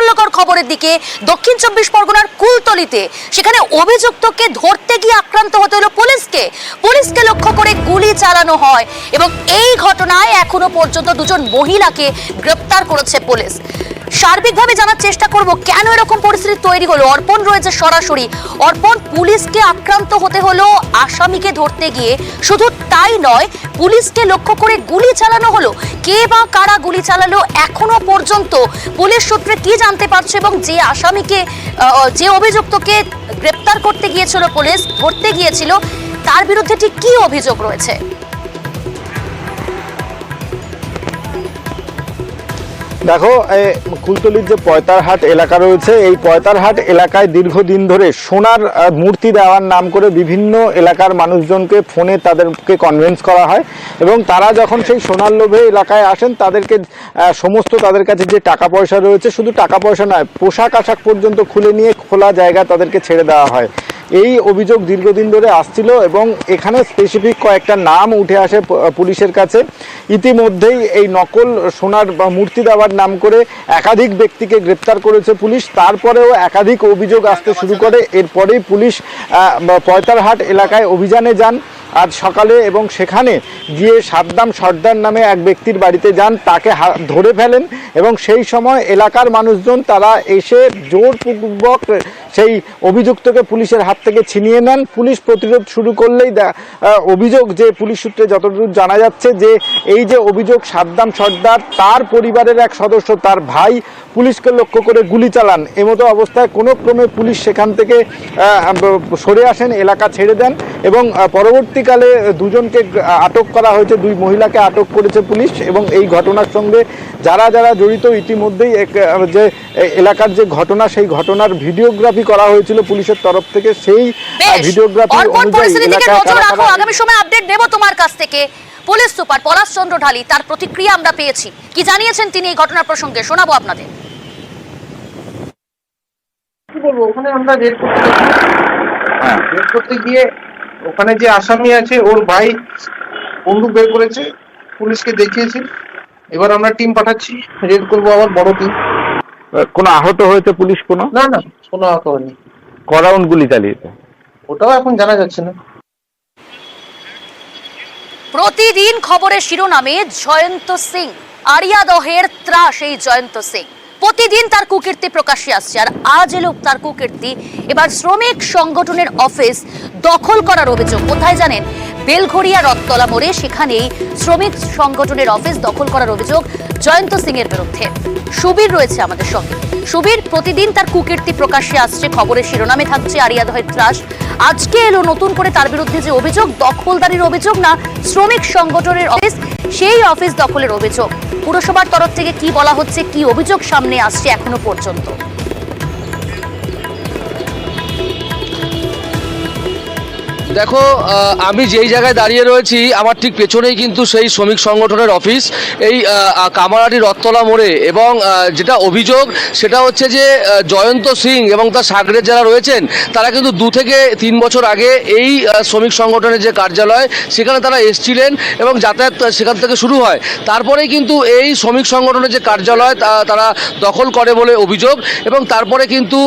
চাঞ্চল্যকর খবরের দিকে। দক্ষিণ 24 পরগনার কুলতলিতে সেখানে অভিযুক্তকে ধরতে গিয়ে আক্রান্ত হতে হলো পুলিশকে লক্ষ্য করে গুলি চালানো হয় এবং এই ঘটনায় এখনো পর্যন্ত দুজন মহিলাকে গ্রেপ্তার করেছে পুলিশ। সার্বিকভাবে জানার চেষ্টা করব কেন এরকম পরিস্থিতি তৈরি হলো। অর্পণ রয়েছে সরাসরি। অর্পণ, পুলিশকে আক্রান্ত হতে হলো আসামিকে ধরতে গিয়ে, শুধু তাই নয় পুলিশকে লক্ষ্য করে গুলি চালানো হলো। কে বা কারা গুলি চালালো এখনো পর্যন্ত পুলিশ সূত্রে কি জানতে পারছে এবং যে আসামিকে যে অভিযুক্তকে গ্রেপ্তার করতে গিয়েছিল পুলিশ, ধরতে গিয়েছিল, তার বিরুদ্ধে ঠিক কি অভিযোগ রয়েছে? দেখো, কুলতলির যে পয়তারহাট এলাকা রয়েছে, এই পয়তারহাট এলাকায় দীর্ঘদিন ধরে সোনার মূর্তি দেওয়ার নাম করে বিভিন্ন এলাকার মানুষজনকে ফোনে তাদেরকে কনভিন্স করা হয় এবং তারা যখন সেই সোনার লোভে এলাকায় আসেন তাদেরকে সমস্ত তাদের কাছে যে টাকা পয়সা রয়েছে, শুধু টাকা পয়সা নয়, পোশাক আশাক পর্যন্ত খুলে নিয়ে খোলা জায়গা তাদেরকে ছেড়ে দেওয়া হয়। এই অভিযোগ দীর্ঘদিন ধরে আসছিল এবং এখানে স্পেসিফিক কয়েকটা নাম উঠে আসে পুলিশের কাছে। ইতিমধ্যেই এই নকল সোনার মূর্তি দেওয়ার নাম করে একাধিক ব্যক্তিকে গ্রেপ্তার করেছে পুলিশ। তারপরেও একাধিক অভিযোগ আসতে শুরু করে। এরপরেই পুলিশ পয়তারহাট এলাকায় অভিযানে যান আজ সকালে এবং সেখানে গিয়ে সাদ্দাম সর্দার নামে এক ব্যক্তির বাড়িতে যান, তাকে ধরে ফেলেন এবং সেই সময় এলাকার মানুষজন তারা এসে জোরপূর্বক সেই অভিযুক্তকে পুলিশের হাত থেকে ছিনিয়ে নেন। পুলিশ প্রতিরোধ শুরু করলেই অভিযোগ, যে পুলিশ সূত্রে যতদূর জানা যাচ্ছে, যে এই যে অভিযোগ সাদ্দাম সর্দার, তার পরিবারের এক সদস্য, তার ভাই পুলিশকে লক্ষ্য করে গুলি চালান। এমতো অবস্থায় কোনো ক্রমে পুলিশ সেখান থেকে সরে আসেন, এলাকা ছেড়ে দেন এবং পরবর্তীকালে দুজনকে আটক করা হয়েছে, দুই মহিলাকে আটক করেছে পুলিশ। এবং এই ঘটনার সঙ্গে যারা যারা জড়িত, ইতিমধ্যেই যে এলাকার যে ঘটনা, সেই ঘটনার ভিডিওগ্রাফি করা হয়েছিল পুলিশের তরফ থেকে। সেই ভিডিওগ্রাফি আগামী সময় আপডেট দেব তোমার কাছ থেকে। পুলিশ সুপার পলাশ চন্দ্র ঢালি, তার প্রতিক্রিয়া আমরা পেয়েছি। কি জানিয়েছেন তিনি এই ঘটনার প্রসঙ্গে, শোনাবো আপনাদের। কি বলবো, ওখানে আমরা রেড করতে গিয়ে ওখানে যে আসামি আছে ওর ভাই বন্দুক বের করেছে, পুলিশকে দেখিয়েছে। এবার আমরা টিম পাঠাচ্ছি, রেড করবো আবার বড় টিম। কোনো আহত হয়েছে পুলিশ? কোনো না, কোনো আহত হয়নি। ক রাউন্ড গুলি চালিয়েছে ওটাও এখন জানা যাচ্ছে না। প্রতিদিন খবরের শিরোনামে জয়ন্ত সিং, আরিয়াদহের ত্রাস এই জয়ন্ত সিং। প্রতিদিন তার কুকীর্তি প্রকাশ্যে আসছে, আর আজ এলো তার কুকীর্তি। এবার শ্রমিক সংগঠনের অফিস দখল করার অভিযোগ। কোথায় জানেন? বেলঘড়িয়া রথতলা মোড়ে, সেখানেই শ্রমিক সংগঠনের অফিস দখল করার অভিযোগ জয়ন্ত সিং এর বিরুদ্ধে। সুবীর রয়েছে আমাদের সঙ্গে। সুবীর, প্রতিদিন তার কুকীর্তি প্রকাশ্যে আসছে, খবরের শিরোনামে থাকছে আরিয়াদহের ত্রাস। আজকে এলো নতুন করে তার বিরুদ্ধে যে অভিযোগ, দখলদারির অভিযোগ না শ্রমিক সংগঠনের অফিস, সেই অফিস দখলের অভিযোগ। পুরসভার তরফ থেকে কি বলা হচ্ছে, কি অভিযোগ সামনে আসছে এখনো পর্যন্ত? দেখো, আমি যেই জায়গায় দাঁড়িয়ে রয়েছি আমার ঠিক পেছনেই কিন্তু সেই শ্রমিক সংগঠনের অফিস, এই কামারহাটি রথতলা মোড়ে। এবং যেটা অভিযোগ সেটা হচ্ছে যে জয়ন্ত সিং এবং তার সাগরের যারা রয়েছেন তারা কিন্তু 2 থেকে 3 বছর আগে এই শ্রমিক সংগঠনের যে কার্যালয় সেখানে তারা এসছিলেন এবং যাতায়াত সেখান থেকে শুরু হয়। তারপরেই কিন্তু এই শ্রমিক সংগঠনের যে কার্যালয় তারা দখল করে বলে অভিযোগ। এবং তারপরে কিন্তু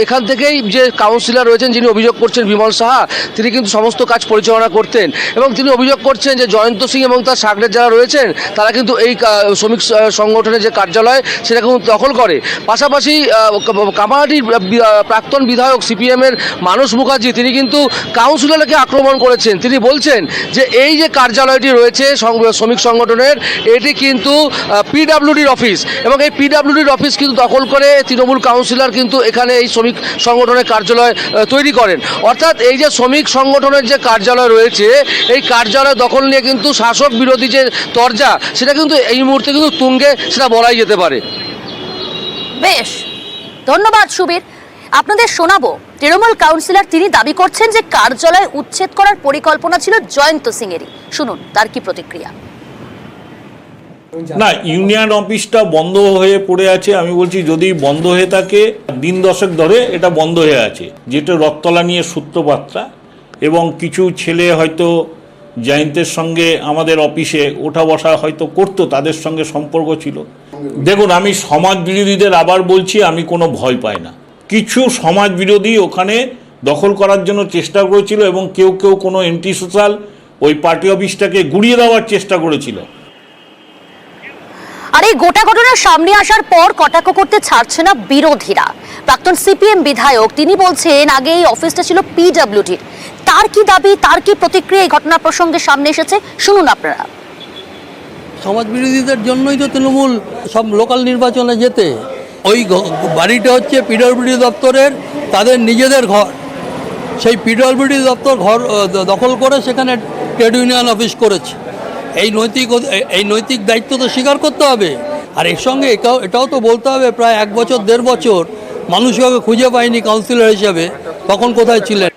এখান থেকেই যে কাউন্সিলর রয়েছেন যিনি অভিযোগ করছেন, বিমল সাহা, তিনি কিন্তু সমস্ত কাজ পরিচালনা করতেন। এবং তিনি অভিযোগ করছেন যে জয়ন্ত সিং এবং তার সাগরের যারা রয়েছেন তারা কিন্তু এই শ্রমিক সংগঠনের যে কার্যালয় সেটা কিন্তু দখল করে। পাশাপাশি কামারহাটির প্রাক্তন বিধায়ক সিপিএমের মানস মুখার্জি, তিনি কিন্তু কাউন্সিলরকে আক্রমণ করেছেন। তিনি বলছেন যে এই যে কার্যালয়টি রয়েছে শ্রমিক সংগঠনের, এটি কিন্তু পিডব্লিউডির অফিস এবং এই পিডব্লিউডির অফিস কিন্তু দখল করে তৃণমূল কাউন্সিলর কিন্তু এখানে এই শ্রমিক সংগঠনের কার্যালয় তৈরি করেন। অর্থাৎ এই যে শ্রমিক সংগঠনের যে কার্যালয় রয়েছে, এই কার্যালয় দখল নিয়ে কিন্তু শাসক বিরোধী যে তরজা সেটা কিন্তু এই মুহূর্তে কিন্তু তুঙ্গে, সেটা বলাই যেতে পারে। বেশ, ধন্যবাদ সুবীর। আপনাদের শোনাবো তৃণমূল কাউন্সিলর, তিনি দাবি করছেন যে কার্যালয় উচ্ছেদ করার পরিকল্পনা ছিল জয়ন্ত সিং এরই। শুনুন তার কি প্রতিক্রিয়া। না, ইউনিয়ন অফিসটা বন্ধ হয়ে পড়ে আছে। আমি বলছি যদি বন্ধ হয়ে থাকে, দিন 10 ধরে এটা বন্ধ হয়ে আছে, যেটা রথতলা নিয়ে সূত্রপাতটা। এবং কিছু ছেলে হয়তো জায়েন্টের সঙ্গে আমাদের অফিসে ওঠা বসা হয়তো করতো, তাদের সঙ্গে সম্পর্ক ছিল। দেখুন, আমি সমাজ বিরোধীদের আবার বলছি, আমি কোনো ভয় পাই না। কিছু সমাজ বিরোধী ওখানে দখল করার জন্য চেষ্টা করেছিল এবং কেউ কেউ কোনো এন্টি সোশ্যাল ওই পার্টি অফিসটাকে গুড়িয়ে দেওয়ার চেষ্টা করেছিল। আর এই গোটা ঘটনার সামনে আসার পর কটাক্ষ করতে ছাড়ছে না বিরোধীরা। প্রাক্তন সিপিএম বিধায়ক তিনি বলছেন আগে এই অফিসটা ছিল পিডব্লিউডির। তার কি দাবি, তার কি প্রতিক্রিয়া এই ঘটনা প্রসঙ্গে সামনে এসেছে, শুনুন আপনারা। সমাজ বিরোধীদের জন্যই তো তৃণমূল সব লোকাল নির্বাচনে যেতে। ওই বাড়িটা হচ্ছে পিডব্লিউডি দপ্তরের, তাদের নিজেদের ঘর। সেই পিডব্লিউডি দপ্তর ঘর দখল করে সেখানে ট্রেড ইউনিয়ন অফিস করেছে। এই নৈতিক দায়িত্ব তো স্বীকার করতে হবে। আর এর সঙ্গে এটাও তো বলতে হবে, প্রায় 1 বছর 1.5 বছর মানুষ কাউকে খুঁজে পায়নি কাউন্সিলর হিসেবে, তখন কোথায় ছিলেন?